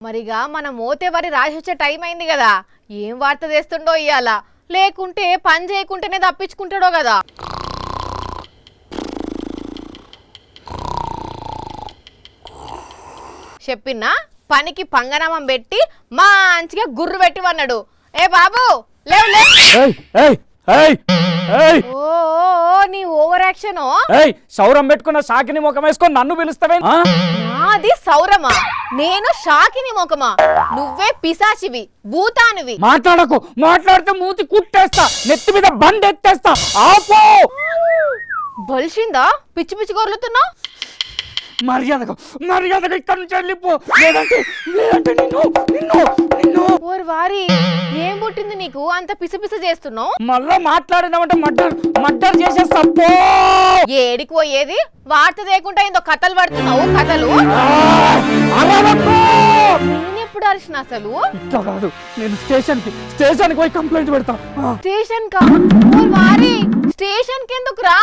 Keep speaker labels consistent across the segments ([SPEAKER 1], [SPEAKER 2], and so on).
[SPEAKER 1] మరిగా మన మోతేవారి రాసొచ్చే టైం అయింది కదా, ఏం వార్త తెస్తుండో ఇయ్యాల, లేకుంటే పని చేయకుంటేనే తప్పించుకుంటాడో కదా. చెప్పినా పనికి పంగనామం పెట్టి మంచిగా గుర్రు పెట్టి అన్నాడు. ఏ బాబు లేవు లే. ఓ నీ ఓవర్ యాక్షన్.
[SPEAKER 2] సౌరం పెట్టుకున్న షాకిని ముఖం వేసుకొని నన్ను పిలుస్తావే?
[SPEAKER 1] నాది సౌరమా, నేను షాకిని ముఖమా, నువ్వే పిశాచివి, భూతానివి.
[SPEAKER 2] మాట్లాడకు, మాట్లాడితే మూతి కుట్టేస్తా, నెత్తి మీద బండి ఎత్తేస్తా. ఆపో.
[SPEAKER 1] బలిసిందా పిచ్చి పిచ్చి గొర్లుతున్నావు?
[SPEAKER 2] మర్యాదగా మర్యాదగా ఇక్కడ నుంచి వెళ్ళిపో, లేదంటే లేదంటే నిన్ను నిన్ను నిన్ను.
[SPEAKER 1] ఓర్ వారి, ఏం పుట్టింది నీకు అంత పిసపిస చేస్తున్నావు?
[SPEAKER 2] మళ్ళా మాట్లాడినామంటే మర్డర్ చేసేస్తా.
[SPEAKER 1] ఏడికి పోయేది? వార్త లేకుండా ఏందో కథలు పడుతున్నావు. కథలు నేనెప్పుడు అరిచిన అసలు?
[SPEAKER 2] ఇట్లా కాదు, నేను స్టేషన్ పోయి కంప్లైంట్ పెడతా.
[SPEAKER 1] స్టేషన్ కా? ఓర్ వారి, స్టేషన్ కి ఎందుకు రా?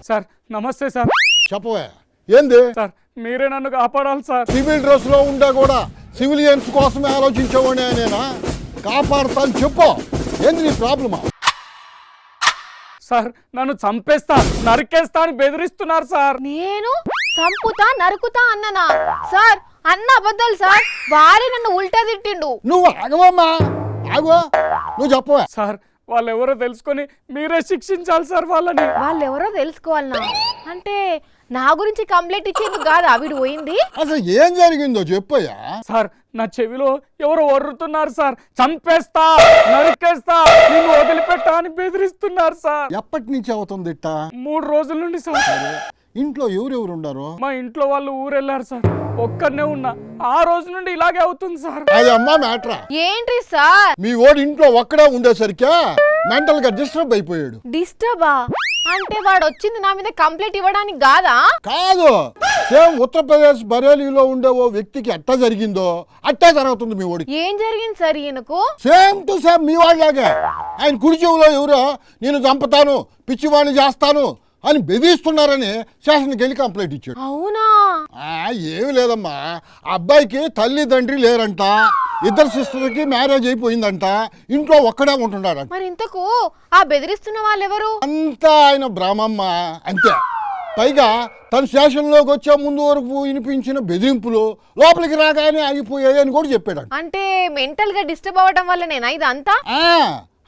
[SPEAKER 2] సార్ నమస్తే సార్.
[SPEAKER 3] చెప్పవే, ఏంది
[SPEAKER 2] సార్? మీరే నన్ను కాపాడాలి సార్.
[SPEAKER 3] సివిల్ డ్రెస్ లో ఉండా కూడా సివిలియన్స్ కోసమే ఆలోచించేవాడిని నేనా? కాపాడుతాను, చెప్పు ఏంది నీ ప్రాబ్లమా?
[SPEAKER 2] సార్ నన్ను చంపేస్తా, నరికేస్తా అని బెదిరిస్తున్నారు సార్.
[SPEAKER 1] నేను చంపుతా నరుకుతా అన్ననా? సార్ అన్న అబద్ధాలు సార్. వారి నన్ను ఉల్టా తిట్టిండు.
[SPEAKER 3] నువ్వు ఆగవమ్మా, ఆగో, నువ్వు చెప్పవే.
[SPEAKER 2] సార్ వాళ్ళు ఎవరో తెలుసుకొని మీరే శిక్షించాలి సార్ వాళ్ళని.
[SPEAKER 1] వాళ్ళు ఎవరో తెలుసుకోవాలనా? అంటే నా గురించి కంప్లైంట్ ఇచ్చేందుకు కాదా వీడు పోయింది?
[SPEAKER 3] అసలు ఏం జరిగిందో చెప్పయ్యా.
[SPEAKER 2] సార్ నా చెవిలో ఎవరో వర్రుతున్నారు సార్. చంపేస్తా, నరికేస్తా, నిన్ను వదిలిపెట్టా అని బెదిరిస్తున్నారు సార్.
[SPEAKER 3] ఎప్పటి నుంచి అవుతుంది ఇట్ట?
[SPEAKER 2] 3 రోజుల నుండి సార్.
[SPEAKER 3] ఇంట్లో ఎవరెవరు ఉండారు?
[SPEAKER 2] మా ఇంట్లో వాళ్ళు ఊరెళ్ళారు సార్, ఒక్కడనే ఉన్నా. ఆ రోజు నుండి ఇలాగే అవుతుంది సార్.
[SPEAKER 3] అది అమ్మా మ్యాటరా.
[SPEAKER 1] ఏంటి సార్?
[SPEAKER 3] మీ ఓడి ఇంట్లో ఒక్కడే ఉండేసరికి మెంటల్ గా డిస్టర్బ్ అయిపోయాడు.
[SPEAKER 1] డిస్టర్బా? అంటే వాడు వచ్చింది నా మీద కంప్లైంట్ ఇవ్వడానికి కాదా?
[SPEAKER 3] కాదు, సేమ్ ఉత్తరప్రదేశ్ బరేలీలో ఉండే ఓ వ్యక్తికి ఎట్టా జరిగిందో అట్టే జరుగుతుంది మీ ఓడికి.
[SPEAKER 1] ఏం జరిగింది సార్ ఈయనకు?
[SPEAKER 3] సేమ్ టు సేమ్ మీ వాళ్ళలాగే. ఆయన కుడి చెవులో ఎవరో నేను చంపుతాను, పిచ్చివాణ్ణి చేస్తాను అని బెదిరిస్తున్నారని స్టేషన్కి వెళ్ళి కంప్లైంట్ ఇచ్చాడు.
[SPEAKER 1] అవునా?
[SPEAKER 3] ఏమి లేదమ్మా, అబ్బాయికి తల్లిదండ్రి లేరంట, 2 సిస్టర్కి మ్యారేజ్ అయిపోయిందంట, ఇంట్లో ఒక్కడే ఉంటున్నాడంట.
[SPEAKER 1] మరి ఇంతకు ఆ బెదిరిస్తున్న వాళ్ళు ఎవరు?
[SPEAKER 3] అంతా ఆయన భ్రమమ్మ అంతే. పైగా తన స్టేషన్లోకి వచ్చే ముందు వరకు వినిపించిన బెదిరింపులు లోపలికి రాగానే ఆగిపోయాయి అని కూడా చెప్పాడు.
[SPEAKER 1] అంటే మెంటల్ గా డిస్టర్బ్ అవ్వడం వల్లనేనా ఇదంతా?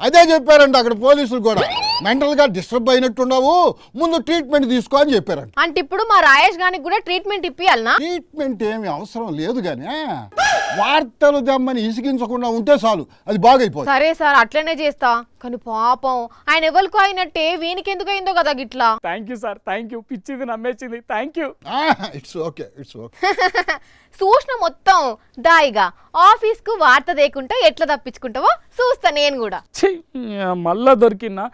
[SPEAKER 3] అదే చెప్పారంట అక్కడ పోలీసులు కూడా. మెంటల్ గా డిస్టర్బ్ అయినట్టున్నావు, ముందు ట్రీట్మెంట్ తీసుకో అని చెప్పారంట.
[SPEAKER 1] అంటే ఇప్పుడు మా రాయేష్ గానికి కూడా ట్రీట్మెంట్ ఇప్పియాలనా?
[SPEAKER 3] ట్రీట్మెంట్ ఏమి అవసరం లేదు గానీ వార్తలు దమ్మని ఇసిగించకుండా ఉంటే చాలు, అది బాగైపోతుంది.
[SPEAKER 1] సరే సార్ అట్లనే చేస్తా. కానీ పాపం ఆయన ఎవరికో అయినట్టే వీనికి ఎందుకు అయిందో కదా గిట్లా.
[SPEAKER 2] Thank you sir, thank you. పిచ్చిది నమ్మేసింది, thank you.
[SPEAKER 3] It's okay, it's okay.
[SPEAKER 1] చూసిన మొత్తం దాయిగా ఆఫీస్ కు వార్త దేకుంటా ఎట్లా తప్పించుకుంటావో చూస్తా నేను కూడా.
[SPEAKER 2] మళ్ళా దొరికినా